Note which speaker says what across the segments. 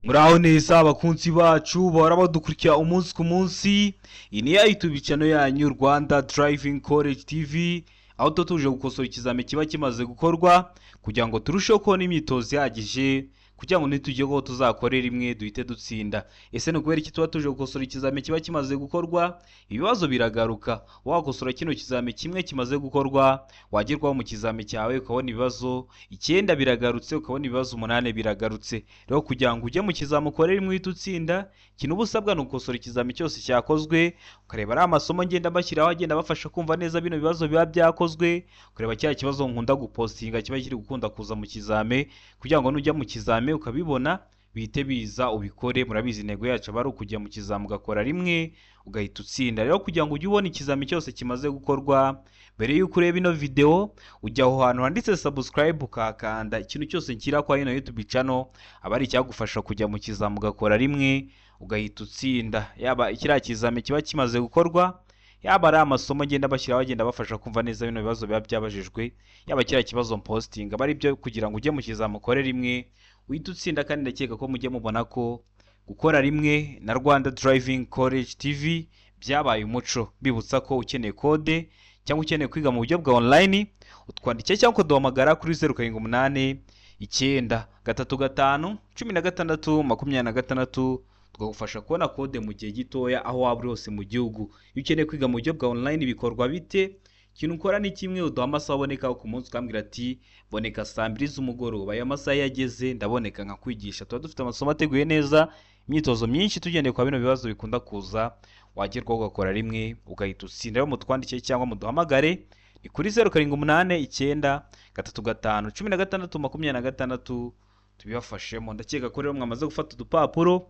Speaker 1: Muraho neza abakunzi bacu bahora badukurikira umunsi ku munsi. Iyi ni ya YouTube channel yanyu Rwanda Driving College TV, aho tuje gukosora ikizame kiba kimaze gukorwa kugira ngo turusheho kubona imyitozo ihagije, kugira ngo nitujye ko tuzakore rimwe duhite dutsinda. Ese ni ukubera iki tuba tuje gukosora ikizame kiba kimaze gukorwa? Ibibazo biragaruka. Wakosora kino kizame kimwe kimaze gukorwa, wagerwaho mu kizame cyawe ukabona ibibazo 9 biragarutse, ukabona ibibazo 8 biragarutse. Rero kugira ngo ujye mu kizame ukore rimwe uhite utsinda, ikintu uba usabwa ni ugukosora ikizame cyose cyakozwe, ukareba ari amasomo ngenda bashyiraho agenda bafasha kumva neza bino bibazo biba byakozwe, ukareba cya kibazo nkunda gupostinga kiba kiri gukunda kuza mu kizame, kugira ngo nujya mu kizame ukabibona bihite biza ubikore. Murabizi intego yacu aba ari ukujya mu kizame ugakora rimwe ugahita utsinda. Rero kugira ngo ujye ubona ikizame cyose kimaze gukorwa, mbere y'uko ureba ino video ujya aho hantu handitse subscribe ukahakanda. Ikintu cyose nshyira kwa ino YouTube channel aba ari icyagufasha kujya mu kizame ugakora rimwe ugahita utsinda. Yaba ikiriya kizame kiba kimaze gukorwa, yaba ari amasomo ngenda bashyiraho agenda bafasha kumva neza bino bibazo biba byabajijwe, yaba kiriya kibazo posting aba ari byo kugira ngo ujye mu kizame ukore rimwe uhita utsinda. Kandi ndakeka ko mujye mubona ko gukora rimwe na Rwanda Driving College TV byabaye umuco. Bibutsa ko ukeneye code cyangwa ukeneye kwiga mu buryo bwa online, utwandikiye cyangwa ukaduhamagara kuri 0789 35 16 26, tukagufasha kubona code mu gihe gitoya aho waba uri hose mu gihugu. Iyo ukeneye kwiga mu buryo bwa online bikorwa bite? Ikintu ukora ni kimwe, uduha amasaha aboneka ku munsi, ukambwira ati boneka saa 2 z'umugoroba. Ayo masaha yageze ndaboneka nkakwigisha. Tuba dufite amasomo ateguye neza, imyitozo myinshi tugendeye kwa bino bibazo bikunda kuza, wagerwaho ugakora rimwe ugahita utsinda. Rero mutwandikiye cyangwa muduhamagare ni kuri 0789 35 16 26, tubibafashemo. Ndakeka ko rero mwamaze gufata udupapuro,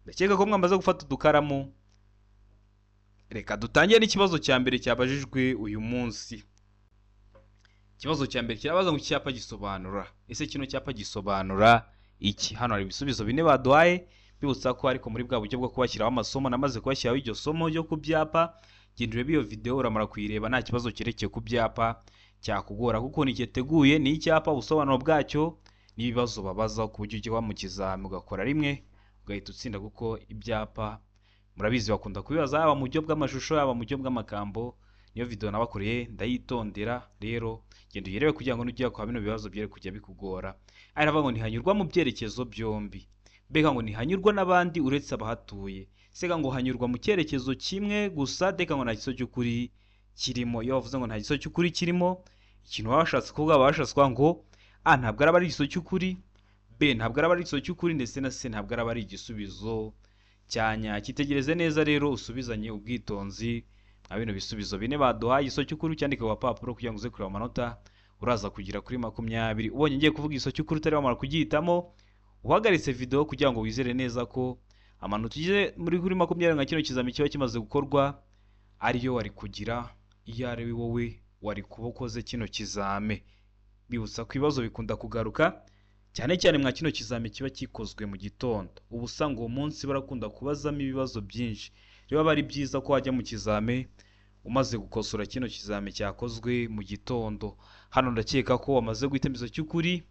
Speaker 1: ndakeka ko mwamaze gufata udukaramu. Reka dutangire n'ikibazo cya mbere cyabajijwe uyu munsi. Ikibazo cya mbere kirabaza ngo icyapa gisobanura. Ese kino cyapa gisobanura iki? Hano hari ibisubizo 4 baduhaye. Bibutsa ko ariko muri bwa buryo bwo kubashyiraho amasomo namaze kubashyiraho iryo somo ryo ku byapa. Genda urebe iyo video uramara kuyireba, nta kibazo kirekeye ku byapa cyakugora, kuko nikiteguye ni icyapa, ubusobanuro bwacyo n'ibibazo babaza ku buryo ujya mu kizame ugakora rimwe ugahita utsinda. Kuko ibyapa murabizi bakunda kubibaza haba mu buryo bw'amashusho haba mu buryo bw'amagambo. Niyo video nabakoreye ndayitondera. Rero genda uyirebe kugira ngo nujya kwa bino bibazo byere kujya bikugora. Aravuga ngo ntihanyurwa mu byerekezo byombi. Mbega ngo ntihanyurwa n'abandi uretse abahatuye. Sega ngo hanyurwa mu cyerekezo kimwe gusa. Deka ngo nta giso cy'ukuri kirimo. Iyo bavuze ngo nta giso cy'ukuri kirimo, ikintu babashatse kuvuga babashatswa ngo a ntabwo araba ari igiso cy'ukuri, b ntabwo araba ari igiso cy'ukuri, ndetse na c ntabwo araba ari igisubizo cyanya. Kitegereze neza rero usubizanye ubwitonzi nka bino bisubizo 4 baduhaye. Igiso cy'ukuri cyandika ku papuro kugira ngo uze kureba amanota uraza kugira kuri 20. Ubonye ngiye kuvuga igiso cy'ukuri utari wamara kugihitamo, uhagaritse video kugira ngo wizere neza ko amanota ugize muri kuri 20 nka kino kizami kiba kimaze gukorwa ariyo wari kugira iyo ari wowe wari kubokoze kino kizame. Bibutsa ko ibibazo bikunda kugaruka cyane cyane mwa kino kizame kiba kikozwe mu gitondo. Ubusanga uwo munsi barakunda kubazamo ibibazo byinshi. Rero bari byiza ko wajya mu kizame umaze gukosora kino kizame cyakozwe mu gitondo. Hano ndakeka ko wamaze guhitamo igiso cy'ukuri,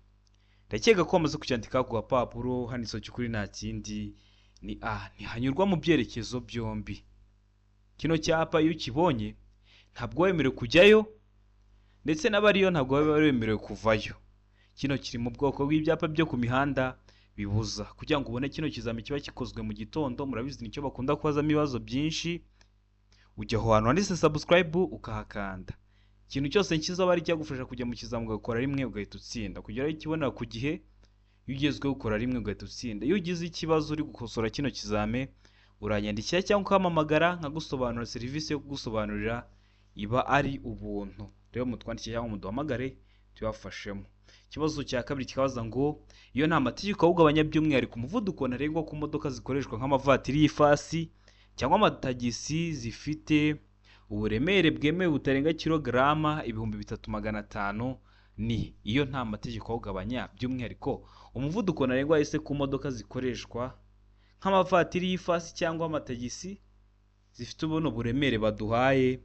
Speaker 1: ndakeka ko wamaze kucyandika ku papuro. Hano igiso cy'ukuri nta kindi ni a, ntihanyurwa mu byerekezo byombi. Kino cyapa iyo ukibonye ntabwo wemerewe kujyayo, ndetse n'abariyo ntabwo baba bemerewe kuvayo. Kino kiri mu bwoko bw'ibyapa byo ku mihanda bibuza. Kugira ngo ubone kino kizami kiba kikozwe mu gitondo, murabizi nicyo bakunda kubazamo ibibazo byinshi, ujya aho hantu handitse subscribe ukahakanda. Ikintu cyose nkiza bari cyagufasha kujya mu kizami ugakora rimwe ugahita utsinda. Kugera ikibonera ku gihe, iyo ugezweho ukora rimwe ugahita utsinda. Iyo ugize ikibazo uri gukosora kino kizame, uranyandikira cyangwa ukampamagara nkagusobanurira. Serivisi yo kugusobanurira iba ari ubuntu. Rero mutwandikiye cyangwa muduhamagare tubafashemo. Ikibazo cya kabiri kikabaza ngo iyo nta mategeko awugabanya by'umwihariko umuvuduko ntarengwa ku modoka zikoreshwa nk'amavatiri y'ifasi cyangwa amatagisi zifite uburemere bwemewe butarenga kilograma 3500, ni iyo nta mategeko awugabanya by'umwihariko umuvuduko ntarengwa ese ku modoka zikoreshwa nk'amavatiri y'ifasi cyangwa amatagisi zifite ubuno buremere baduhaye,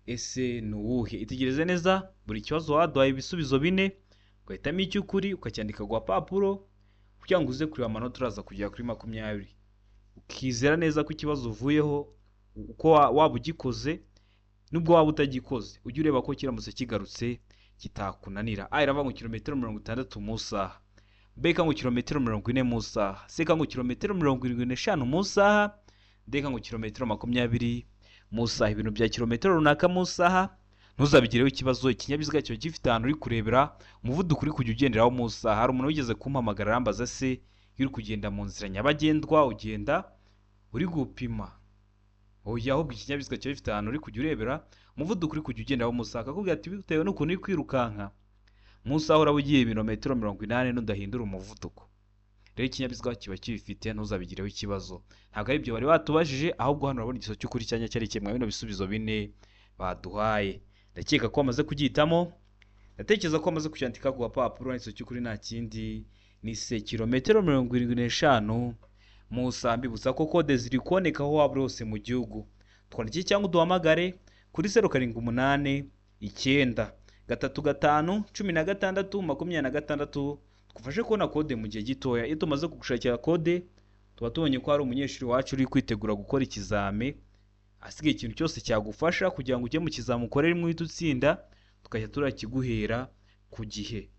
Speaker 1: ese ni uwuhe? Itegereze neza buri kibazo waduhaye ibisubizo 4, ugahitamo icy'ukuri ukacyandika ku papuro, kugira ngo uze kureba amanota uraza kugera kuri 20, ukizera neza ko ikibazo uvuyeho uko waba ugikoze nubwo waba utagikoze, ujye ureba ko kiramutse kigarutse kitakunanira. A iravuga ngo kilometero 60 mu isaha, B ngo kilometero 40 mu isaha, C ngo kilometero 75 mu isaha, D ngo kilometero 20 mu isaha. Ibintu bya kilometero runaka mu isaha ntuzabigireho ikibazo. Ikinyabiziga cyo gifite ahantu uri kurebera umuvuduko uri kujya ugenderaho mu isaha. Hari umuntu wigeze kumpamagara arambaza se iyo uri kugenda mu nzira nyabagendwa ugenda uri gupima? Oya, ahubwo ikinyabiziga cyo gifite ahantu uri kujya urebera umuvuduko uri kujya ugenderaho mu isaha. Akakubwira ati bitewe n'ukuntu uri kwirukanka mu isaha uraba ugiye ibirometero 80 n'udahindura umuvuduko. Rero ikinyabiziga kiba kibifite, ntuzabigireho ikibazo. Ntabwo ari ibyo bari batubajije, ahubwo hano urabona igiso cy'ukuri cyanya cyari kimwe bino bisubizo bine baduhaye. Ndakeka ko amaze kugihitamo, ndatekereza ko amaze kucyandika ku gapapuro. Igiso cy'ukuri nta kindi ni se kilometero 75 mu isaha. Mbibutsa ko kode ziri kuboneka aho waba hose mu gihugu. Twandike cyangwa uduhamagare kuri 078 9 3 5 16 26 twufashe kubona kode mu gihe gitoya. Iyo tumaze kugushakira kode tuba tubonye ko hari umunyeshuri wacu uri kwitegura gukora ikizame, asigaye ikintu cyose cyagufasha kugira ngo ujye mu kizame ukorere mu itutsinda, tukajya turakiguhera ku gihe.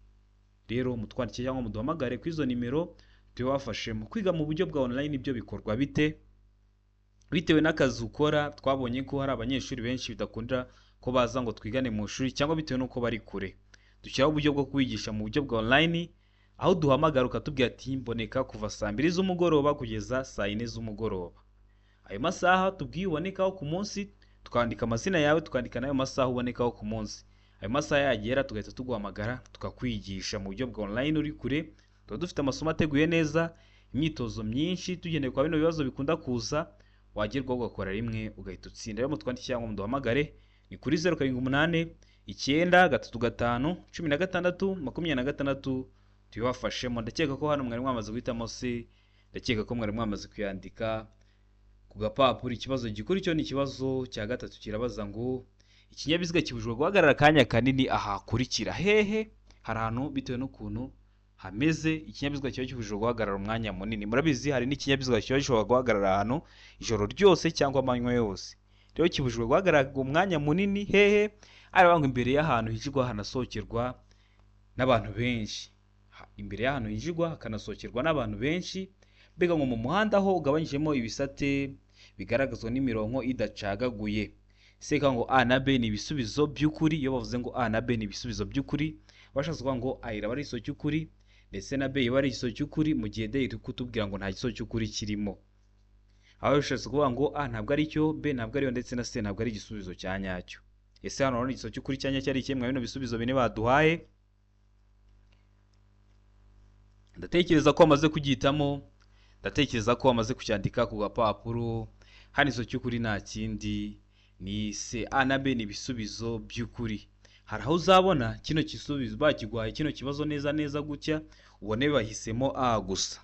Speaker 1: Rero mutwandike cyangwa muduhamagare kuri izo nimero tubafashemo. Kwiga mu buryo bwa online ibyo bikorwa bite? Bitewe n'akazi ukora, twabonye ko hari abanyeshuri benshi bidakundira ko baza ngo twigane mu shuri, cyangwa bitewe n'uko bari kure. Dushyiraho uburyo bwo kubigisha mu buryo bwa online, aho duhamagara ukatubwira ati mboneka kuva saa 2 z'umugoroba kugeza saa 4 z'umugoroba. Ayo masaha tubwiye ubonekaho ku munsi, tukandika amazina yawe, tukandika nayo masaha ubonekaho ku munsi. Ayo masaha yagera tugahita tuguhamagara tukakwigisha mu buryo bwa online uri kure. Tuba dufite amasomo ateguye neza, imyitozo myinshi tugendeye kwa bino bibazo bikunda kuza, wagerwaho ugakora rimwe ugahita utsinda. Rero mutwandike cyangwa muduhamagare ni kuri 078 9 3 5 16 26 tubafashemo. Ndakeka ko hano mwari mwamaze guhitamo se, ndakeka ko mwari mwamaze kuyandika ku gapapuro. Ikibazo gikuru cyo ni ikibazo cya gatatu, kirabaza ngo ikinyabiziga kibujijwe guhagarara akanya kanini ahakurikira hehe. Hari ahantu bitewe n'ukuntu hameze ikinyabiziga kiba kibujijwe guhagarara umwanya munini. Murabizi hari n'ikinyabiziga kiba gishobora guhagarara ahantu ijoro ryose cyangwa amanywa yose. Rero kibujijwe guhagarara umwanya munini hehe? Aravuga ngo imbere y'ahantu hijigwa hanasokerwa n'abantu benshi. Imbere y'ahantu hijigwa hakanasokerwa n'abantu benshi, mbega ngo mu muhanda ho ugabanyijemo ibisate bigaragazwa n'imirongo idacagaguye. Seka ngo A na B ni ibisubizo by'ukuri. Iyo bavuze ngo A na B ni ibisubizo by'ukuri, bashatse kuvuga ngo A iraba ari igiso cy'ukuri ndetse na B iba ari igiso cy'ukuri, mu gihe D iri kutubwira ngo nta giso cy'ukuri kirimo. Aho bishatse kuvuga ngo A ntabwo ari cyo, B ntabwo ariyo, ndetse na C ntabwo ari igisubizo cya nyacyo. Ese hano urabona igiso cy'ukuri cya nyacyo ari kimwe bino bisubizo bine baduhaye? Ndatekereza ko amaze kugihitamo, ndatekereza ko amaze kucyandika ku gapapuro. Hano igiso cy'ukuri nta kindi ni se. A na B ni ibisubizo by'ukuri. Hari aho uzabona kino gisubizo bakiguhaye kino kibazo neza neza gutya ubone bahisemo A gusa.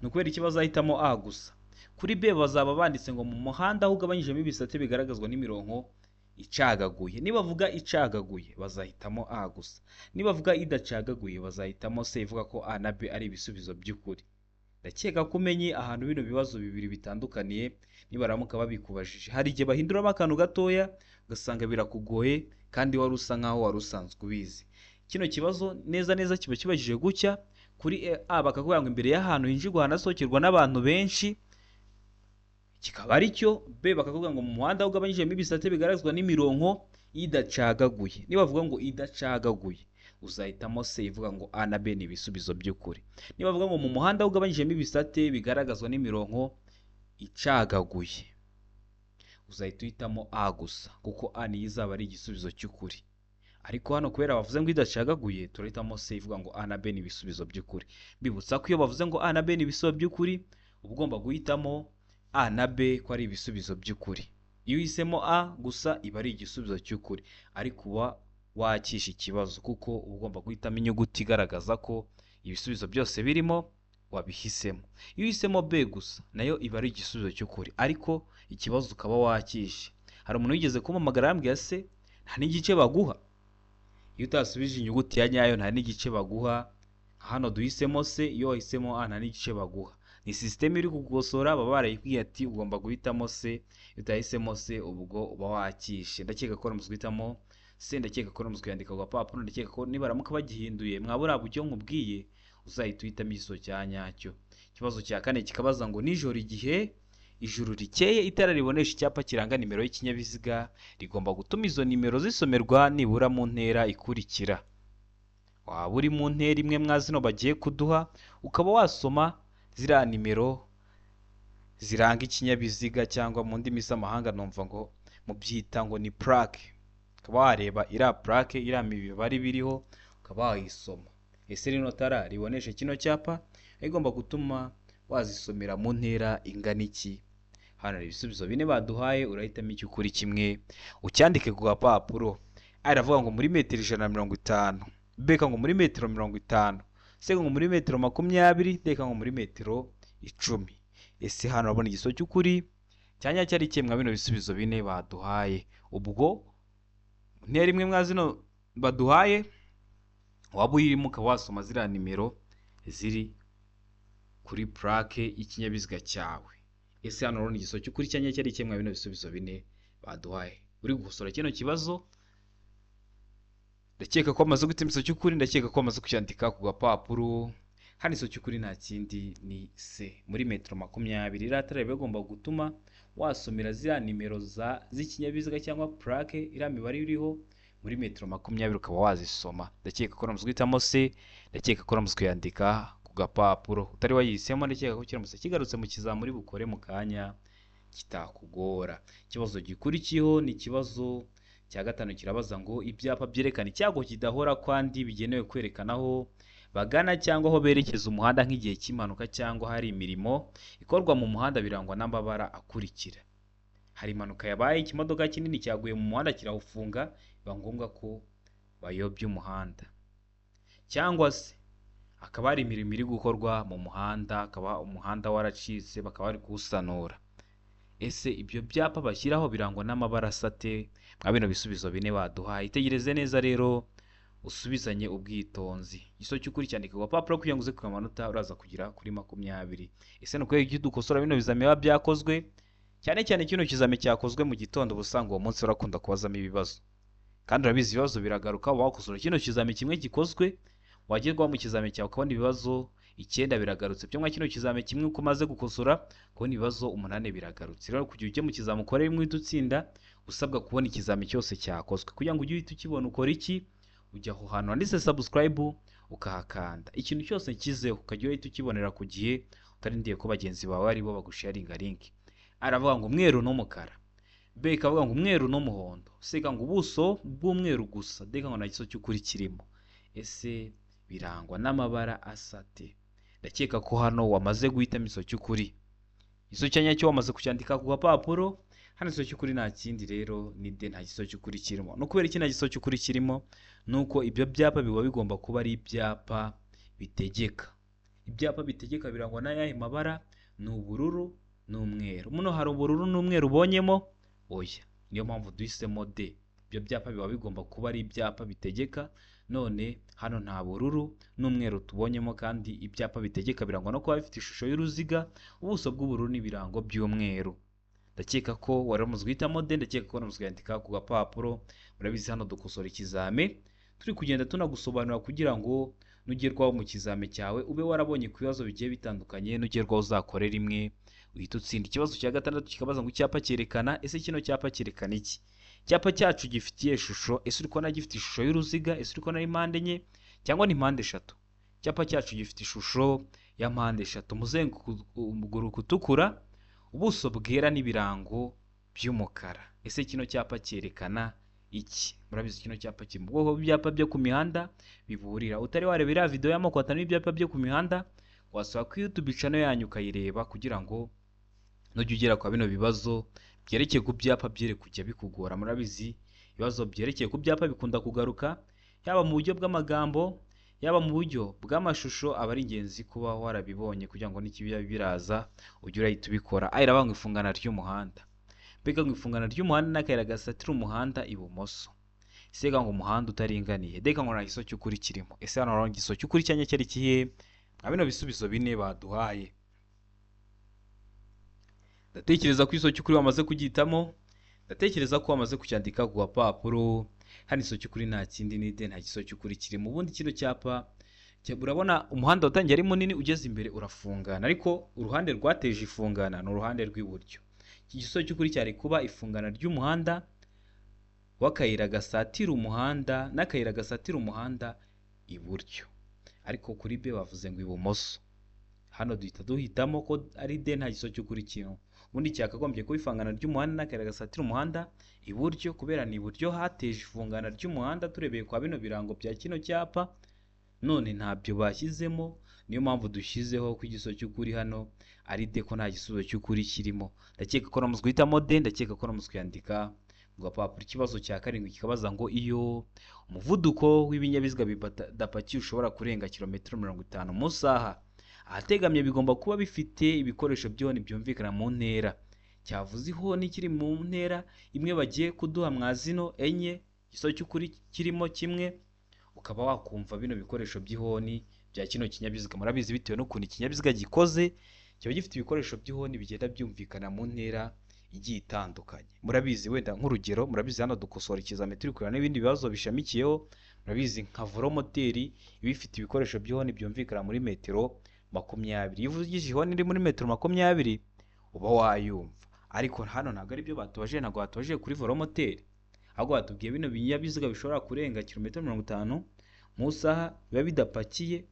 Speaker 1: Ni ukubera ikibazo ahitamo A gusa. Kuri B bazaba banditse ngo mu muhanda aho ugabanyijemo ibisate bigaragazwa n'imirongo icagaguye. Niba bavuga icagaguye bazahitamo A gusa, niba bavuga idacagaguye bazahitamo C, ivuga ko A na B ari ibisubizo by'ukuri. Ndakeka ko umenye ahantu bino bibazo bibiri bitandukaniye nibaramuka babikubajije. Hari igihe bahinduramo akantu gatoya ugasanga birakugoye kandi wari usa nkaho wari usanzwe ubizi. Kino kibazo neza neza kiba kibajije gutya. Kuri A bakakubwira ngo imbere y'ahantu hinjirwa hanasokerwa n'abantu benshi, kikaba ari cyo. B bakakubwira ngo mu muhanda ugabanyijemo ibisate bigaragazwa n'imirongo idacagaguye. Niba bavuga ngo idacagaguye uzahitamo C, ivuga ngo A na B ni ibisubizo by'ukuri. Niba bavuga ngo mu muhanda ugabanyijemo ibisate bigaragazwa n'imirongo icagaguye uzahita uhitamo A gusa, kuko A niyo izaba ari igisubizo cy'ukuri. Ariko hano kubera bavuze ngo idacagaguye turahitamo C, ivuga ngo A na B ni ibisubizo by'ukuri. Mbibutsa ko iyo bavuze ngo A na B ni ibisubizo by'ukuri uba ugomba guhitamo A na B ko ari ibisubizo by'ukuri. Iyo uhisemo A gusa iba ari igisubizo cy'ukuri, ariko uba wakisha ikibazo kuko uba ugomba guhitamo inyuguti igaragaza ko ibisubizo byose birimo wabihisemo. Iyo uhisemo B gusa nayo iba ari igisubizo cy'ukuri, ariko ikibazo ukaba wakishe. Hari umuntu wigeze kumpamagara yambwiye se nta n'igice baguha. Iyo utasubije inyuguti ya nyayo nta n'igice baguha, hano duhisemo C, iyo wahisemo A nta n'igice baguha. Ni system iri kugosora, baba barayibwiye ati ugomba guhitamo C, iyo utahisemo C ubwo uba wakishe. Ndakeka ko muzi guhitamo C, ndakeka ko muzi kuyandika ku gapapuro, ndakeka ko nibaramuka bagihinduye mwabura buryo nkubwiye uzahita uhitamo igiso cya nyacyo. Ikibazo cya kane kikabaza ngo nijoro igihe ijuru rikeye itara ribonesha icyapa kiranga nimero y'ikinyabiziga rigomba gutuma izo nimero zisomerwa nibura mu ntera ikurikira. Waba uri mu ntera imwe mwa zino bagiye kuduha, ukaba wasoma ziriya nimero ziranga ikinyabiziga, cyangwa mu ndimi z'amahanga numva ngo mubyita ngo ni plaque. Ukaba wareba iriya plaque, iriya mibare biriho, ukaba wayisoma. Ese rino tara ribonesha kino cyapa rigomba gutuma wazisomera mu ntera ingana iki? Hano ibisubizo bine baduhaye, urahitamo icyo ukuri kimwe ucyandike ku gapapuro. Aravuga ngo muri metero 150, beka ngo muri metero 50, se ngo muri metero 20, deka ngo muri metero 10. Ese hano urabona igiso cy'ukuri cyanya cyari kimwe bino bisubizo bine baduhaye. Ubwo ntera imwe mwa zino baduhaye waba uyirimo ukaba wasoma ziriya nimero ziri kuri plaque y'ikinyabiziga cyawe. Ese hano urabona igiso cy'ukuri cyanya cyari kimwe bino bisubizo bine baduhaye. Uri gusora kino kibazo, ndakeka ko amaze guhitamo igiso cy'ukuri, ndakeka ko amaze kucyandika ku gapapuro. Hano igiso cy'ukuri nta kindi ni C, muri metero 20. Iriya tara riba rigomba gutuma wasomera ziriya nimero z'ikinyabiziga cyangwa plaque, iriya mibare iriho muri metero 20 ukaba wazisoma. Ndakeka ko uramaze guhitamo C, ndakeka ko uramaze kuyandika ku gapapuro. Utari wayihisemo, ndakeka ko kiramutse kigarutse mu kizamuri bukore mu kanya kitakugora. Ikibazo gikurikiyeho ni ikibazo cya gatanu, kirabaza ngo ibyapa byerekana icyago kidahora kandi bigenewe kwerekana aho bagana cyangwa aho berekeza umuhanda nk'igihe cy'impanuka cyangwa hari imirimo ikorwa mu muhanda birangwa n'amabara akurikira. Hari impanuka yabaye, ikimodoka kinini cyaguye mu muhanda kirawufunga, biba ngombwa ko bayobya umuhanda. Cyangwa se akaba hari imirimo iri gukorwa mu muhanda, akaba umuhanda waracitse bakaba bari kuwusanura. Ese ibyo byapa bashyiraho birangwa n'amabara asate? Mwa bino bisubizo bine baduhaye. Itegereze neza rero usubizanye ubwitonzi. Igiso cy'ukuri cyandika ku gapapuro kugira ngo uze ku manota uraza kugira kuri 20. Ese nuko iyo dukosora bino bizame biba byakozwe, cyane cyane kino kizame cyakozwe mu gitondo, ubusanga uwo munsi urakunda kubazamo ibibazo. Kandi urabizi ibibazo biragaruka, wakosora kino kizame kimwe gikozwe, wagerwaho mu kizame cyawe ukabona ibibazo 9 biragarutse. Byo mwa kino kizame kimwe uko umaze gukosora kubona ibibazo 8 biragarutse. Rero kugira ujye mu kizame ukore rimwe udutsinda, usabwa kubona ikizame cyose cyakozwe. Kugira ngo ujye uhita ukibona ukora iki? Ujya aho hantu handitse subscribe ukahakanda. Ikintu cyose kizeho ukajya uhita ukibonera ku gihe, utarindiye ko bagenzi bawe ari bo bagusharinga link. Aravuga ngo umweru n'umukara, B ikavuga ngo umweru n'umuhondo, C ngo ubuso bw'umweru gusa, D ngo nta giso cy'ukuri kirimo. Ese birangwa n'amabara asate? Ndakeka ko hano wamaze guhitamo igiso cy'ukuri. Igiso cyanya cyo wamaze kucyandika ku gapapuro. Hano igiso cy'ukuri nta kindi rero ni D, nta giso cy'ukuri kirimo. No kubera iki nta giso cy'ukuri kirimo? Nuko ibyo byapa biba bigomba kuba ari ibyapa bitegeka. Ibyapa bitegeka birangwa n'ayahe mabara? Ni ubururu n'umweru. Muno hari ubururu n'umweru ubonyemo? Oya, niyo mpamvu duhisemo D. Ibyo byapa biba bigomba kuba ari ibyapa bitegeka. None hano nta bururu n'umweru tubonyemo, kandi ibyapa bitegeka birangwa no kuba bifite ishusho y'uruziga, ubuso bw'ubururu n'ibirango by'umweru. Ndakeka ko waramaze guhitamo D, ndakeka ko waramaze kuyandika ku gapapuro. Murabizi hano dukosora ikizame, turi kugenda tunagusobanura kugira ngo nugerwaho mu kizame cyawe ube warabonye ku bibazo bigiye bitandukanye, nugerwaho uzakore rimwe uhita utsinda. Ikibazo cya gatandatu kikabaza ngo icyapa cyerekana. Ese kino cyapa cyerekana iki? Icyapa cyacu gifitiye ishusho. Ese uri kubona gifite ishusho y'uruziga? Ese uri kubona ari mpande enye cyangwa ni mpande eshatu? Icyapa cyacu gifite ishusho ya mpande eshatu, umuzenguruko utukura, ubuso bwera n'ibirango by'umukara. Ese kino cyapa cyerekana iki? Murabizi kino cyapa kiri mu bwoko bw'ibyapa byo ku mihanda biburira. Utari wareba iriya video y'amoko atanu y'ibyapa byo ku mihanda, wasaba ku YouTube channel yanyu ukayireba kugira ngo nujya ugera kwa bino bibazo byerekeye ku byapa byere kujya bikugora. Murabizi ibibazo byerekeye ku byapa bikunda kugaruka, yaba mu buryo bw'amagambo, yaba mu buryo bw'amashusho. Aba ari ingenzi kuba warabibonye kugira ngo n'ikibiya biraza ujye urahita ubikora. Ayirabanga ifungana ry'umuhanda, mbega ngo ifungana ry'umuhanda n'akayira gasatira umuhanda ibumoso. isega ngo umuhanda utaringaniye deka ngo nta giso cy'ukuri kirimo. Ese hano urabona igiso cy'ukuri cyanye cyari kihe mwa bino bisubizo bine baduhaye? Ndatekereza ko igiso cy'ukuri wamaze kugitamo, ndatekereza ko wamaze kucyandika ku gapapuro. Hano igiso cy'ukuri nta kindi ni de, nta giso cy'ukuri kirimo. Ubundi kino cyapa urabona umuhanda watangiye ari munini, ugeze imbere urafungana, ariko uruhande rwateje ifungana ni uruhande rw'iburyo. Iki giso cy'ukuri cyari kuba ifungana ry'umuhanda w'akayira gasatira umuhanda n'akayira gasatira umuhanda iburyo, ariko kuri B bavuze ngo ibumoso. Hano duhita duhitamo ko ari de, nta giso cy'ukuri kirimo. Ubundi cyakagombye kuba ifungana ry'umuhanda n'akayira gasatira umuhanda iburyo, kubera ni iburyo hateje ifungana ry'umuhanda turebeye kwa bino birango bya kino cyapa. None ntabyo bashyizemo, niyo mpamvu dushyizeho ko igiso cy'ukuri hano ari de, ko nta gisubizo cy'ukuri kirimo. Ndakeka ko namuzwe guhitamo de, ndakeka ko namuzwe kuyandika mu gapapuro. Ikibazo cya karindwi kikabaza ngo iyo umuvuduko w'ibinyabiziga bidapakiye ushobora kurenga kilometero 50 mu saha, ahategamye bigomba kuba bifite ibikoresho by'ihoni byumvikana mu ntera. Cyavuze ihoni kiri mu ntera imwe bagiye kuduha mwa zino enye, igiso cy'ukuri kirimo kimwe, ukaba wakumva bino bikoresho by'ihoni bya kino kinyabiziga. Murabizi bitewe n'ukuntu ikinyabiziga gikoze kiba gifite ibikoresho by'ihoni bigenda byumvikana mu ntera igiye itandukanye. Murabizi wenda nk'urugero, murabizi hano dukosora ikizamini turi kureba n'ibindi bibazo bishamikiyeho. Murabizi nka volomoteri iba ifite ibikoresho by'ihoni byumvikana muri metero 20. Iyo uvugije ihoni iri muri metero 20 uba wayumva, ariko hano ntabwo ari byo batubajije. Ntabwo batubajije kuri volomoteri, ahubwo batubwiye bino binyabiziga bishobora kurenga kilometero 50 mu saha biba bidapakiye.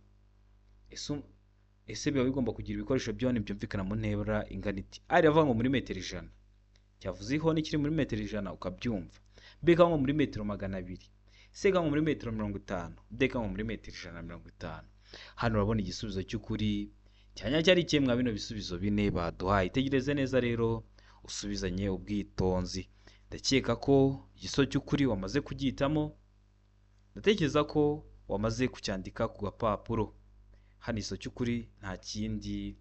Speaker 1: Ese biba bigomba kugira ibikoresho by'ihoni byumvikana mu ntera ingana iti? Ari avuga ngo muri metero 100, cyavuze ihoni kiri muri metero 100 ukabyumva. B ngo muri metero 200, C ngo muri metero 50, D ngo muri metero 150. Hano urabona igisubizo cy'ukuri cyanya cyari kimwe bino bisubizo bine baduhaye. Tegereze neza rero usubizanye ubwitonzi. Ndakeka ko igiso cy'ukuri wamaze kugitamo, ndatekereza ko wamaze kucyandika ku gapapuro. Hano igiso cy'ukuri nta kindi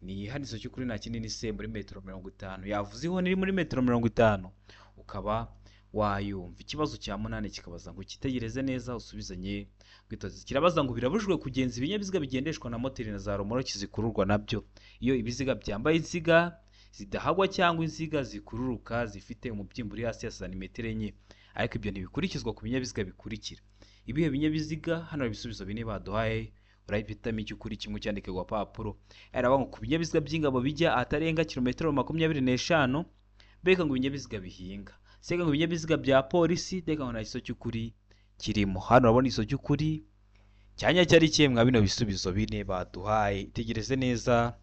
Speaker 1: ni C muri metero 50. Yavuze ihoni iri muri metero 50 ukaba wayumva. Ikibazo cya 8 kikabaza ngo kitegereze neza usubizanye ubwitonzi. Kirabaza ngo birabujwe kugenza ibinyabiziga bigendeshwa na moteri na za romoroki zikururwa nabyo iyo ibiziga byambaye inziga zidahagwa cyangwa inziga zikururuka zifite umubyimbo uri hasi ya santimetero 4, ariko ibyo ntibikurikizwa ku binyabiziga bikurikira. Ibihe binyabiziga? Hano ibisubizo bine baduhaye, urahitamo icy'ukuri kimwe cyandike ku gapapuro. Aravuga ngo ku binyabiziga by'ingabo bijya ahatarenga kilometero 25, beka ngo ibinyabiziga bihinga. Sega ngo ibinyabiziga bya polisi, deka ngo nta giso cy'ukuri kirimo. Hano urabona igiso cy'ukuri cyanya cyari kimwe bino bisubizo bine baduhaye. Itegereze neza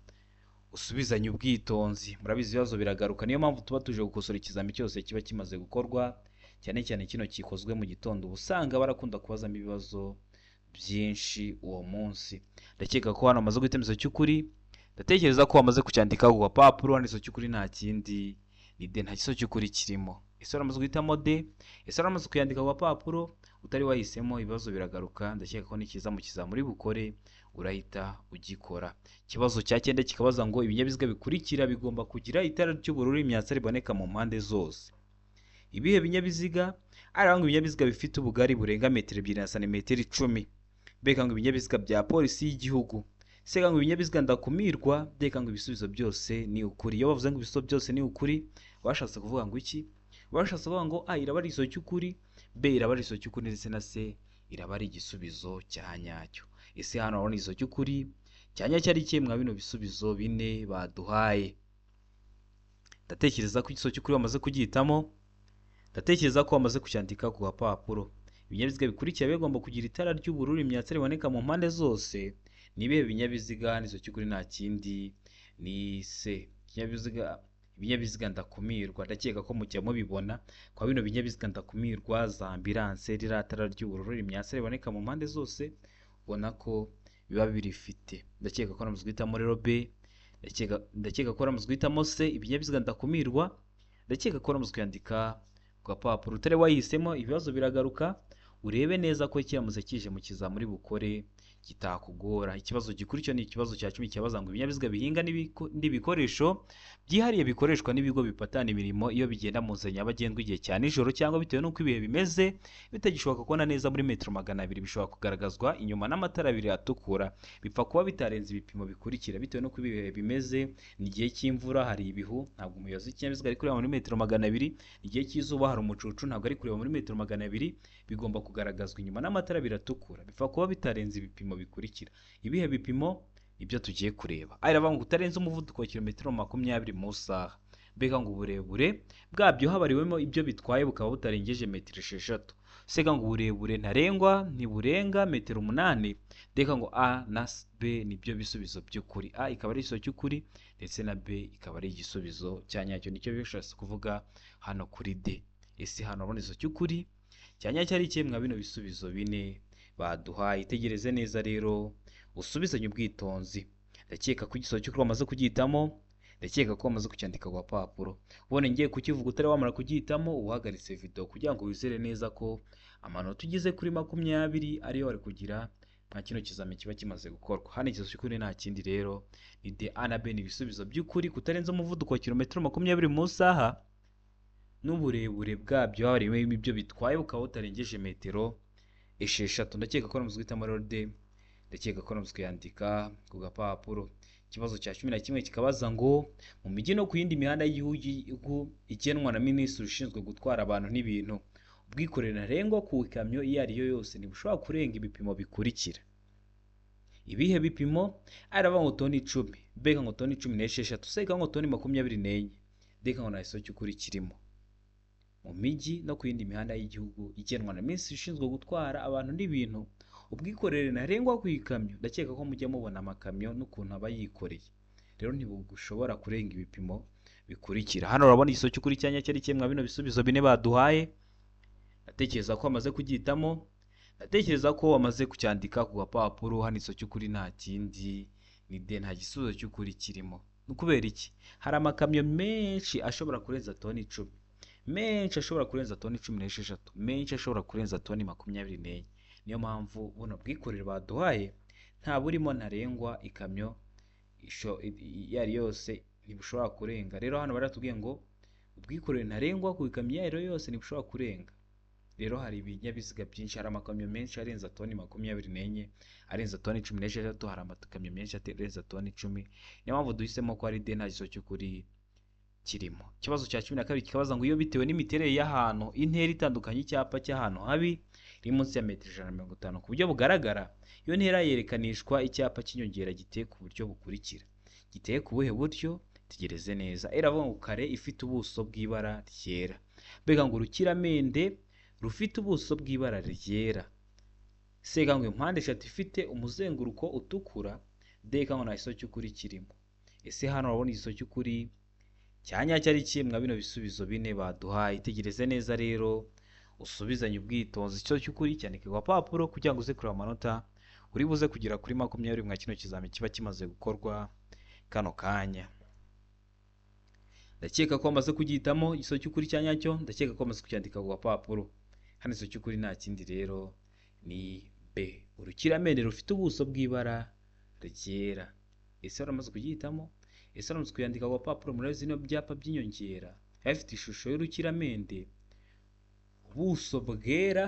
Speaker 1: usubizanye ubwitonzi. Murabizi ibibazo biragaruka, niyo mpamvu tuba tuje gukosora ikizami cyose kiba kimaze gukorwa, cyane cyane kino kikozwe mu gitondo. Ubusanga barakunda kubazamo ibibazo byinshi uwo munsi. Ndakeka ko hano amaze guhitamo igiso cy'ukuri, ndatekereza ko wamaze kucyandika ku gapapuro. Hano igiso cy'ukuri nta kindi ni D, nta giso cy'ukuri kirimo. Ese uramaze guhitamo D? Ese uramaze kuyandika ku gapapuro? Utari wahisemo ibibazo biragaruka. Ndakeka ko nikiza mu kizamuri bukore urahita ugikora. Ikibazo cya 9 kikabaza ngo ibinyabiziga bikurikira bigomba kugira itara ry'ubururu imyatsa riboneka mu mpande zose. Ibihe binyabiziga? Aranga ibinyabiziga bifite ubugari burenga metero 2 na santimetero 10. Beka ngo ibinyabiziga bya polisi y'igihugu. Sega ngo ibinyabiziga ndakumirwa. Deka ngo ibisubizo byose ni ukuri. Iyo bavuze ngo ibisubizo byose ni ukuri, bashatse kuvuga ngo iki? Bashatse kuvuga ngo A iraba ari igiso cy'ukuri, B iraba ari igiso cy'ukuri, ndetse na C iraba ari igisubizo cya nyacyo. Ese hano urabona igiso cy'ukuri cyanya cyari kimwe bino bisubizo bine baduhaye. Ndatekereza ko igiso cy'ukuri wamaze kugihitamo, ndatekereza ko wamaze kucyandika ku gapapuro. Ibinyabiziga bikurikira bigomba kugira itara ry'ubururu imyatsa riboneka mu mpande zose. Nibihe binyabiziga? Nizo cy'ukuri nta kindi ni C. Ibinyabiziga ndakumirwa. Ndakeka ko mujya mubibona kwa bino binyabiziga ndakumirwa, za ambulance, riratara ry'ubururu imyatsa riboneka mu mpande zose, ubona ko biba birifite. Ndakeka ko namuzwe guhitamo rero B. Ndakeka ko namuzwe guhitamo C. Ibinyabiziga ndakumirwa. Ndakeka ko namuzwe kwandika ku gapapuro. Utari wahisemo ibibazo biragaruka, urebe neza ko kiramutse kije mu kizamuri bukore kitakugora. Ikibazo gikurikira ni ikibazo cya 10 kibaza ngo ibinyabiziga bihinga n'ibikoresho byihariye bikoreshwa n'ibigo bipatana imirimo iyo bigenda mu nzira nyabagendwa igihe cya nijoro cyangwa bitewe n'uko ibihe bimeze bitagishoboka kubona neza muri metero 200 bishobora kugaragazwa inyuma n'amatara abiri atukura. Bipfa kuba bitarenze ibipimo bikurikira bitewe n'uko ibihe bimeze. Ni igihe cy'imvura hari ibihu, ntabwo umuyobozi w'ikinyabiziga ari kureba muri metero 200. Igihe cy'izuba hari umucucu, ntabwo ari kureba muri metero 200. Bigomba kugaragazwa inyuma n'amatara abiri atukura. Bipfa kuba bitarenze ibipimo bikurikira. Ibihe bipimo ibyo tugiye kureba. Aravuga ngo utarenze umuvuduko wa kilometero 20 mu saha. Mbega ngo uburebure bwabyo habariwemo ibyo bitwaye bukaba butarengeje metero 6. Sega ngo uburebure ntarengwa ntiburenga metero 8. Deka ngo A na B nibyo bisubizo by'ukuri. A ikaba ari igisubizo cy'ukuri ndetse na B ikaba ari igisubizo cya nyacyo. Nicyo bishatse kuvuga hano kuri D. Ese hano urabona igisubizo cy'ukuri cya nyacyo ari ikemwa bino bisubizo bine baduhaye. Itegereze neza rero usubizanye ubwitonzi. Ndakeka ko igisubizo cy'ukuri wamaze kugihitamo. Ndakeka ko wamaze kucyandika ku papuro. Ubone ngiye kukivuga utari wamara kugihitamo uhagaritse video kugira ngo wizere neza ko amanota ugize kuri 20 ariyo wari kugira nta kino kizame kiba kimaze gukorwa. Hano igisubizo cy'ukuri nta kindi rero ni D, A na B ni ibisubizo by'ukuri. Kutarenza umuvuduko wa kilometero 20 mu saha n'uburebure bwabyo habariwemo ibyo bitwaye bukaba butarengeje metero 6. Ndakeka ko namuzwe guhitamo rero D. Ndakeka ko namuzwe yandika ku gapapuro. Ikibazo cya 11 kikabaza ngo mu mijyi no ku yindi mihanda y'igihugu igenwa na minisitiri ushinzwe gutwara abantu n'ibintu, ubwikorere ntarengwa ku ikamyo iyo ari yo yose ntibushobora kurenga ibipimo bikurikira. Ibihe bipimo? Aravuga ngo toni 10, B ngo toni 16, C ngo toni 24, D ngo nta gisobanuro cy'ukuri kirimo. Mu mijyi no ku yindi mihanda y'igihugu igenwa na minisitiri ushinzwe gutwara abantu n'ibintu, ubwikorere ntarengwa ku ikamyo. Ndakeka ko mujya mubona amakamyo n'ukuntu aba yikoreye, rero ntibushobora kurenga ibipimo bikurikira. Hano urabona igisubizo cy'ukuri cyanya cyari kimwe bino bisubizo bine baduhaye. Ndatekereza ko wamaze kugihitamo, ndatekereza ko wamaze kucyandika ku gapapuro. Hano igisubizo cy'ukuri nta kindi ni D, nta gisubizo cy'ukuri kirimo. Nukubera iki? Hari amakamyo menshi ashobora kurenza toni 10, menshi ashobora kurenza toni 16, menshi ashobora kurenza toni 24. Niyo mpamvu buno bwikorere baduhaye nta burimo ntarengwa ikamyo iyo ari yose ntibushobora kurenga. Rero hano baratubwiye ngo ubwikorere ntarengwa ku ikamyo iyo ari yose ntibushobora kurenga. Rero hari ibinyabiziga byinshi, hari amakamyo menshi arenza toni 24, arenza toni 16, hari amakamyo menshi arenza toni 10. Niyo mpamvu duhisemo ko ari D, nta gisobanuro cy'ukuri kirimo. Ikibazo cya 12 kikabaza ngo iyo bitewe n'imiterere y'ahantu intera itandukanye icyapa cy'ahantu habi iri munsi ya metero 150 ku buryo bugaragara, iyo ntera yerekanishwa icyapa cy'inyongera giteye ku buryo bukurikira. Giteye ku buhe buryo? Tegereze neza. Eravuga ngo kare ifite ubuso bw'ibara ryera. Mbega ngo urukiramende rufite ubuso bw'ibara ryera. C ngo impande eshatu ifite umuzenguruko utukura. D ngo nta gisobanuro cy'ukuri kirimo. Ese hano urabona igisubizo cy'ukuri cyanya cyari kimwe bino bisubizo bine baduhaye. Itegereze neza rero usubizanye ubwitonzi. Icyo cy'ukuri cyandike ku papuro kugira ngo uze kureba amanota uri buze kugera kuri 20 mwa kino kizame kiba kimaze gukorwa kano kanya. Ndakeka ko wamaze kugihitamo igisubizo cy'ukuri cyanyacyo. Ndakeka ko wamaze kucyandika ku papuro. Hano igisubizo cy'ukuri nta kindi rero ni B, urukiramende rufite ubuso bw'ibara ryera. Ese waramaze kugihitamo? Ese waramaze kuyandika ku papuro? Muri zino byapa by'inyongera hafite ishusho y'urukiramende, ubuso bwera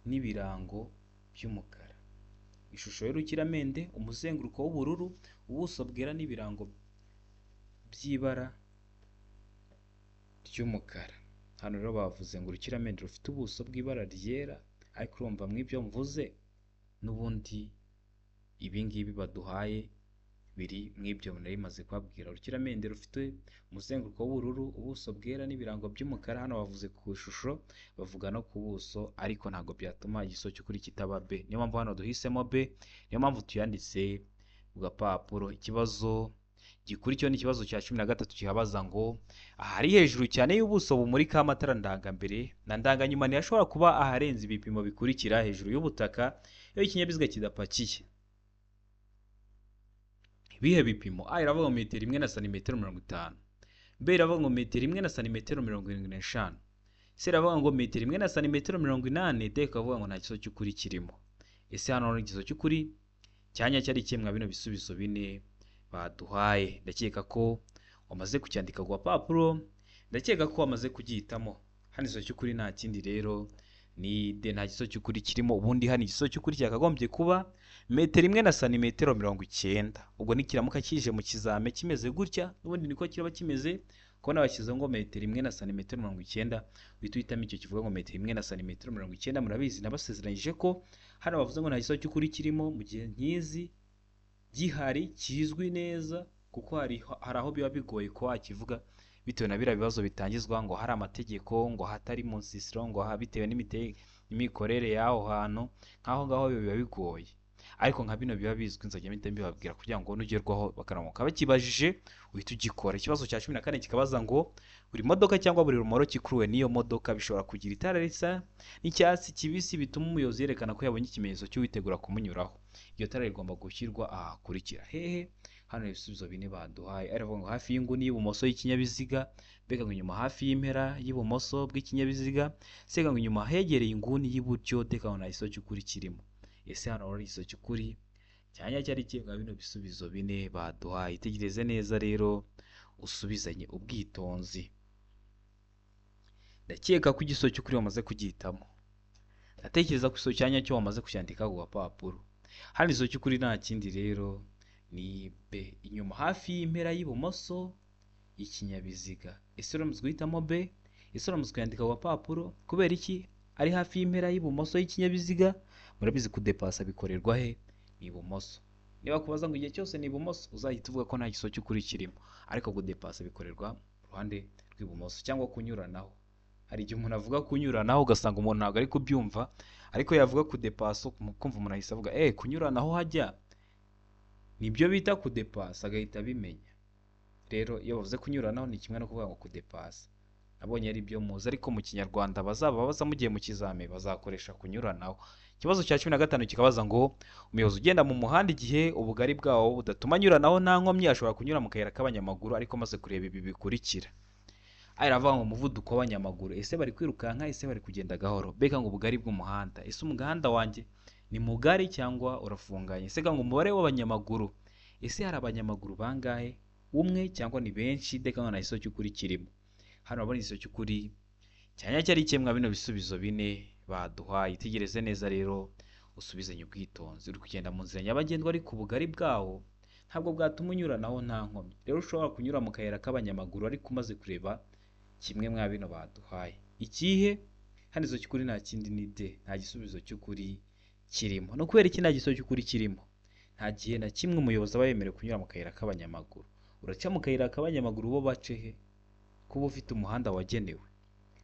Speaker 1: n'ibirango by'umukara. Ishusho y'urukiramende, umuzenguruko w'ubururu, ubuso bwera n'ibirango by'ibara ry'umukara. Hano rero bavuze ngo urukiramende rufite ubuso bw'ibara ryera, ariko urumva mw'ibyo mvuze n'ubundi ibi ngibi baduhaye biri mw'ibyo nari maze kubabwira. Urukiramende rufite umuzenguruko w'ubururu, ubuso bwera n'ibirango by'umukara. Hano bavuze ku ishusho, bavuga no ku buso, ariko ntabwo byatuma igisubizo cy'ukuri kitaba B. Niyo mpamvu hano duhisemo B, niyo mpamvu tuyanditse ku gapapuro. Ikibazo gikurikiyeho ni ikibazo cya 13 kihabaza ngo ahari hejuru cyane y'ubuso bumurika amatara ndangambere na ndanganyuma ntiyashobora kuba aharenze ibipimo bikurikira hejuru y'ubutaka iyo ikinyabiziga kidapakiye. Ibihe bipimo? A iravuga ngo metero 1 na santimetero 50, B iravuga ngo metero 1 na santimetero 75, C iravuga ngo metero 1 na santimetero 80, D ikavuga ngo nta gisobanuro cy'ukuri kirimo. Ese hano ni igisobanuro cy'ukuri cyanya cyari kimwe bino bisubizo bine baduhaye. Ndakeka ko wamaze kucyandika ku papuro, ndakeka ko wamaze kugihitamo. Hano igiso cy'ukuri nta kindi rero ni D, nta giso cy'ukuri kirimo. Ubundi hano igiso cy'ukuri cyakagombye kuba metero imwe na santimetero 90. Ubwo nikiramuka kije mu kizame kimeze gutya, n'ubundi niko kiraba kimeze. Kubona bashyizeho ngo metero imwe na santimetero 90, uhita uhitamo icyo kivuga ngo metero imwe na santimetero 90. Murabizi nabasezeranyije ko hano bavuze ngo nta giso cy'ukuri kirimo mu gihe nkizi gihari kizwi neza, kuko hari aho biba bigoye ko wakivuga bitewe na biriya bibazo bitangizwa ngo hari amategeko, ngo hatari mu nsisiro, ngo bitewe n'imikorere y'aho hantu. Nk'aho ngaho biba bigoye, ariko nka bino biba bizwi nzajya mpita mbibabwira kugira ngo nugerwaho bakaramuka bakibajije uhita ugikora. Ikibazo cya 14 kikabaza ngo buri modoka cyangwa buri rumoro kikuruwe n'iyo modoka bishobora kugira itara risa n'icyatsi kibisi bituma umuyobozi yerekana ko yabonye ikimenyetso cy'uwitegura kumunyuraho. Iyo tara rigomba gushyirwa ahakurikira. Hehe, hano ibisubizo bine baduhaye. Aravuga ngo hafi y'inguni y'ibumoso y'ikinyabiziga, mbega ngo inyuma hafi y'impera y'ibumoso bw'ikinyabiziga, sega ngo inyuma hegereye inguni y'iburyo, deka ngo nta giso cy'ukuri kirimo. Ese hano hari igiso cy'ukuri cyanya cyari kimwe bino bisubizo bine baduhaye. Itegereze neza rero usubizanye ubwitonzi. Ndakeka ko igiso cy'ukuri wamaze kugihitamo. Ndatekereza ko igiso cyanya cyo wamaze kucyandika ku papuro. Hano igiso cy'ukuri nta kindi rero ni B, inyuma hafi y'impera y'ibumoso y'ikinyabiziga. Ese uramutse guhitamo B, ese uramutse kuyandika ku papuro kubera iki ari hafi y'impera y'ibumoso y'ikinyabiziga? Murabizi kudepasa bikorerwa he? Ni ibumoso. Niba kubaza ngo igihe cyose ni ibumoso, uzahita uvuga ko nta giso cy'ukuri kirimo, ariko kudepasa bikorerwa mu ruhande rw'ibumoso cyangwa kunyuranaho. Hari igihe umuntu avuga kunyuranaho ugasanga umuntu ntabwo ari kubyumva, ariko yavuga kudepasa kumva umuntu ahise avuga kunyuranaho hajya nibyo bita kudepasa, agahita abimenya. Rero iyo bavuze kunyuranaho ni kimwe no kuvuga ngo kudepasa. Nabonye ari byo muzi, ariko mu kinyarwanda bazaba baza mugiye mu kizame bazakoresha kunyuranaho. Ikibazo cya 15 kikabaza ngo umuyobozi ugenda mu muhanda igihe ubugari bwawo budatuma anyuranaho nta nkomyi ashobora kunyura mu kayira k'abanyamaguru, ariko maze kureba ibi bikurikira. Aravuga ngo umuvuduko w'abanyamaguru, ese bari kwirukanka, ese bari kugenda gahoro. Beka ngo ubugari bw'umuhanda, ese umuhanda wanjye ni mugari cyangwa urafunganye. Ese ngo umubare w'abanyamaguru, ese hari abanyamaguru bangahe, umwe cyangwa ni benshi. Deka ngo nta giso cy'ukuri kirimo. Hano urabona igiso cy'ukuri cyanya cyari kimwe bino bisubizo bine baduhaye. Itegereze neza rero usubizanye ubwitonzi. Uri kugenda mu nzira nyabagendwa ariko ubugari bwawo ntabwo bwatuma unyuranaho nta nkomyi. Rero ushobora kunyura mu kayira k'abanyamaguru ariko umaze kureba kimwe mwa bino baduhaye. Ikihe? Hano igiso cy'ukuri nta kindi ni D, nta gisubizo cy'ukuri kirimo. No kubera iki nta giso cy'ukuri kirimo? Nta gihe na kimwe umuyobozi aba yemerewe kunyura mu kayira k'abanyamaguru. Uraca mu kayira k'abanyamaguru bo bace he? Kuba ufite umuhanda wagenewe.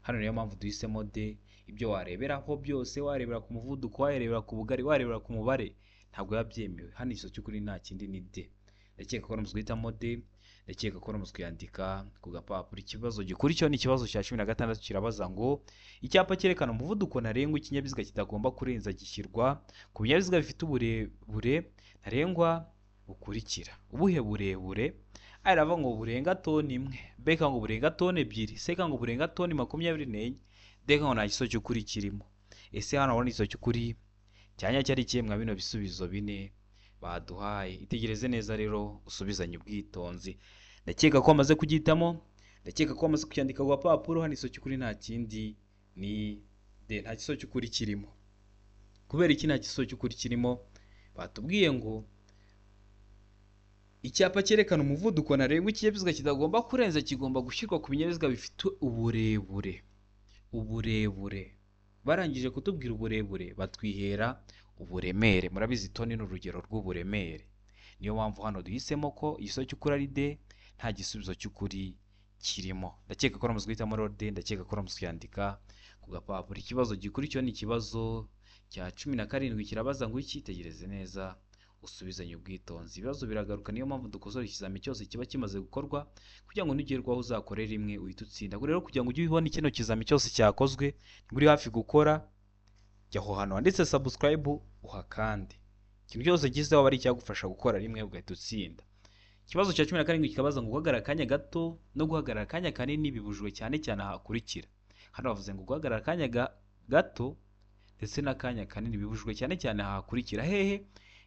Speaker 1: Hano niyo mpamvu duhisemo D. Ibyo wareberaho byose, warebera ku muvuduko, warebera ku bugari, warebera ku mubare, ntabwo yabyemewe. Hano igiso cy'ukuri nta kindi ni D. Ndakeka ko uramutse guhitamo D, ndakeka ko uramutse kuyandika ku gapapuro. Ikibazo gikurikiyeho ni ikibazo cya 16 kirabaza ngo icyapa cyerekana umuvuduko ntarengwa ikinyabiziga kitagomba kurenza gishyirwa ku binyabiziga bifite uburebure ntarengwa bukurikira. Ubuhe burebure? Aravuga ngo burenga toni imwe, beka ngo burenga toni ebyiri, seka ngo burenga toni 24, deka ngo nta giso cy'ukuri kirimo. Ese hano urabona igiso cy'ukuri cyanya cyari kimwe bino bisubizo bine baduhaye. Itegereze neza rero usubizanye ubwitonzi. Ndakeka ko amaze kugihitamo, ndakeka ko amaze kucyandika ku papuro. Hano igiso cy'ukuri nta kindi ni D, nta giso cy'ukuri kirimo. Kubera iki nta giso cy'ukuri kirimo? Batubwiye ngo icyapa cyerekana umuvuduko ntarengwa ikinyabiziga kitagomba kurenza kigomba gushyirwa ku binyabiziga bifite uburebure. Barangije kutubwira uburebure batwihera uburemere. Murabizi toni ni urugero rw'uburemere. Niyo mpamvu hano duhisemo ko igiso cy'ukuri ari D, nta gisubizo cy'ukuri kirimo. Ndakeka ko uramutse guhitamo rero D, ndakeka ko uramutse kuyandika ku gapapuro. Ikibazo gikurikiyeho ni ikibazo cya 17 kirabaza ngo iki? Tegereze neza usubizanye ubwitonzi. Ibibazo biragaruka, niyo mpamvu dukosora ikizami cyose kiba kimaze gukorwa kugira ngo nugerwaho uzakorera rimwe uhite utsinda. Rero kugira ngo ujye ubibona kino kizami cyose cyakozwe uri hafi gukora, jya aho hantu handitse subscribe uhakande. Ikintu cyose gizeho bari cyagufasha gukora rimwe ugahita utsinda. Ikibazo cya 17 kikabaza ngo guhagarara akanya gato no guhagarara akanya kanini bibujwe cyane cyane ahakurikira. Hano bavuze ngo guhagarara akanya gato ndetse n'akanya kanini bibujwe cyane cyane ahakurikira. Hehe?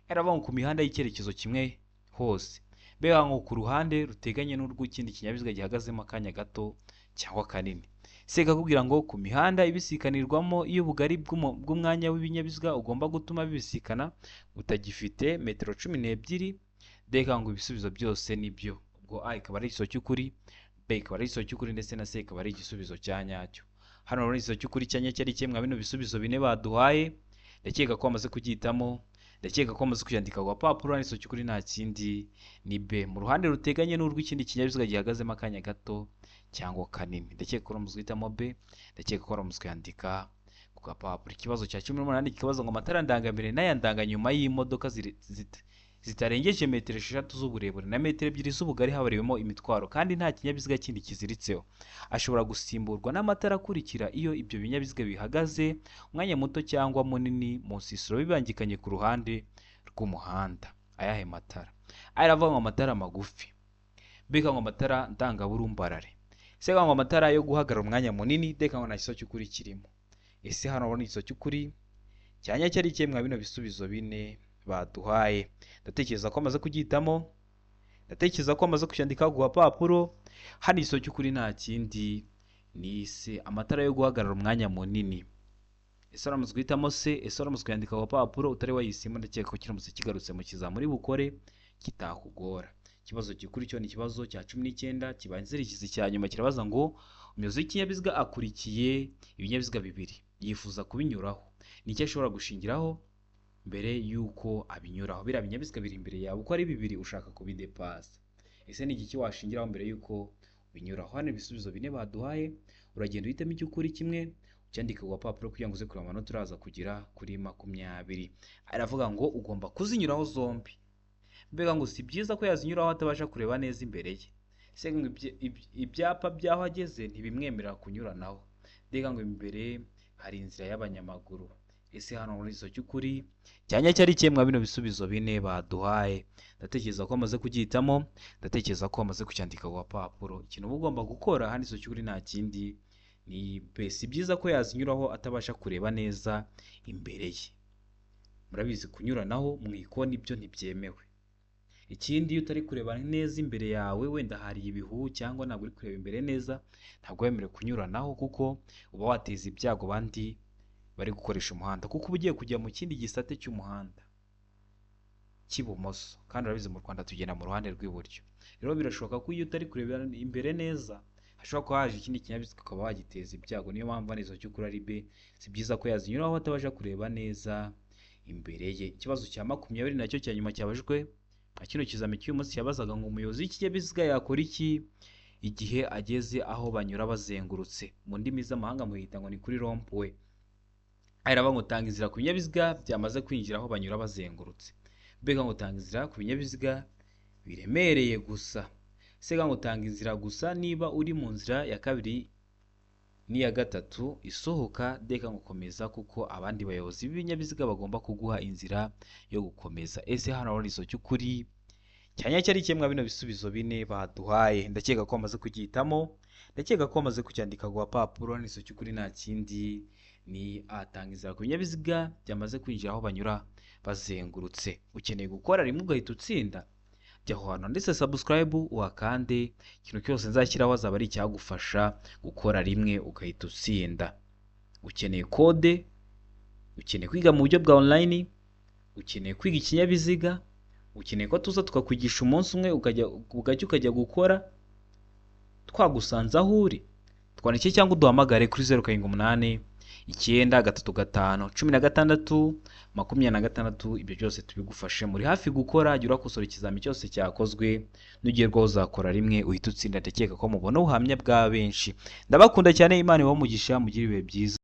Speaker 1: aravuga ngo ku mihanda y'icyerekezo kimwe hose, mbega ngo ku ruhande ruteganye n'urw'ikindi kinyabiziga gihagazemo akanya gato cyangwa kanini. Se kakubwira ngo ku mihanda ibisikanirwamo iyo ubugari bw'umwanya w'ibinyabiziga ugomba gutuma bibisikana utagifite metero 12, deka ngo ibisubizo byose nibyo. Ubwo A ikaba ari igisubizo cy'ukuri, B ikaba ari igisubizo cy'ukuri ndetse na C ikaba ari igisubizo cya nyacyo. Hano rero igisubizo cy'ukuri cya nyacyo ari kimwe bino bisubizo bine baduhaye, ndakeka ko bamaze kubyitamo, ndakeka ko bamaze kucyandika ku papuro. Igisubizo cy'ukuri nta kindi ni B, mu ruhande ruteganye n'urw'ikindi kinyabiziga gihagazemo akanya gato cyangwa kanini. Ndakeka ko bamaze guhitamo B, ndakeka ko bamaze kuyandika ku gapapuro. Ikibazo cya 18 kikabaza ngo amatara ndangambere n'aya ndanganyuma y'imodoka zitarengeje metero 6 z'uburebure na metero 2 z'ubugari habariwemo imitwaro kandi nta kinyabiziga kindi kiziritseho, ashobora gusimburwa n'amatara akurikira iyo ibyo binyabiziga bihagaze umwanya muto cyangwa munini mu nsisiro bibangikanye ku ruhande rw'umuhanda. Ayahe matara? Aravuga ngo amatara magufi, beka ngo amatara ndangaburumbarare, se ngo amatara yo guhagarara umwanya munini, deka ngo nta kiso cy'ukuri kirimo. Ese hano urabona ikiso cy'ukuri cyanya cyari kimwe bino bisubizo bine baduhaye. Ndatekereza ko amaze kubyitamo, ndatekereza ko amaze kucyandika ku gapapuro. Hano ikiso cy'ukuri nta kindi ni C, amatara yo guhagarara umwanya munini. Ese uramaze guhitamo C, ese uramaze kuyandika ku gapapuro utari wayisimo, ndakeka ko kiramutse kigarutse mu kizamuri bukore kitakugora. Ikibazo gikuri cyo ni ikibazo cya 19 kibanziriza icya nyuma, kirabaza ngo umuyobozi w'ikinyabiziga akurikiye ibinyabiziga bibiri yifuza kubinyuraho, ni icyo ashobora gushingiraho mbere yuko abinyuraho. Biriya binyabiziga biri imbere yawe uko ari bibiri ushaka kubidepasa, ese ni iki washingiraho mbere yuko binyuraho? Hano ibisubizo bine baduhaye, uragenda uhitamo icy'ukuri kimwe ucyandika ku gapapuro kugira ngo uze kureba amanota uraza kugira kuri 20. Aravuga ngo ugomba kuzinyuraho zombi, mbega ngo si byiza ko yazinyuraho atabasha kureba neza imbere ye. Se ngo ibyapa byaho ageze ntibimwemerera kunyuranaho, mbega ngo imbere hari inzira y'abanyamaguru. Ese hano muri izo cy'ukuri cyanya cyari cyemwa bino bisubizo bine baduhaye. Ndatekereza ko amaze kubyitamo, ndatekereza ko amaze kucyandika ku gapapuro. Ikintu uba ugomba gukora hano izo cy'ukuri nta kindi ni B, si byiza ko yazinyuraho atabasha kureba neza imbere ye. Murabizi kunyuranaho mu ikoni ibyo ntibyemewe. Ikindi iyo utari kureba neza imbere yawe, wenda hari ibihu cyangwa ntabwo uri kureba imbere neza, ntabwo wemerewe kunyuranaho kuko uba wateza ibyago bandi bari gukoresha umuhanda, kuko uba ugiye kujya mu kindi gisate cy'umuhanda cy'ibumoso, kandi urabizi mu Rwanda tugenda mu ruhande rw'iburyo. Rero birashoboka ko iyo utari kureba imbere neza hashobora kuba haje ikindi kinyabiziga ukaba wagiteza ibyago. Niyo mpamvu nizo cy'ukuri ari B, si byiza ko yazinyuraho atabasha kureba neza imbere ye. Ikibazo cya 20 nacyo cya nyuma cyabajwe kino kizami cy'uyu munsi cyabazaga ngo umuyobozi w'ikinyabiziga yakora iki igihe ageze aho banyura bazengurutse. Mu ndimi z'amahanga muhita ngo ni kuri rond-point. Aravuga ngo tanga inzira ku binyabiziga byamaze kwinjira aho banyura bazengurutse, mbega ngo tanga inzira ku binyabiziga biremereye gusa, se ngo tanga inzira gusa niba uri mu nzira ya kabiri n'iya gatatu isohoka, deka ngo komeza kuko abandi bayobozi b'ibinyabiziga bagomba kuguha inzira yo gukomeza. Ese hano ari izo cy'ukuri cyanya cyari cyemwa bino bisubizo bine baduhaye. Ndakeka ko amaze kucyitamo, ndakeka ko amaze kucyandika ku gapapuro. Nizo cy'ukuri nta kindi ni atanga inzira ku binyabiziga byamaze kwinjira aho banyura bazengurutse. Ukeneye gukora rimwe ugahita utsinda, jya aho hantu ndetse subscribe wakande, ikintu cyose nzashyiraho azaba ari icyagufasha gukora rimwe ugahita utsinda. Ukeneye kode, ukeneye kwiga mu buryo bwa online, ukeneye kwiga ikinyabiziga, ukeneye ko tuza tukakwigisha umunsi umwe ukajya gukora, twagusanze aho uri, twandike cyangwa uduhamagare kuri 078 935 16 26. Ibyo byose tubigufashe, muri hafi gukora. Jya urakosora ikizami cyose cyakozwe, nugerwaho uzakora rimwe uhita utsinda. Ndakeka ko mubona ubuhamya bwa benshi. Ndabakunda cyane, Imana ibahe umugisha, mugire ibihe byiza.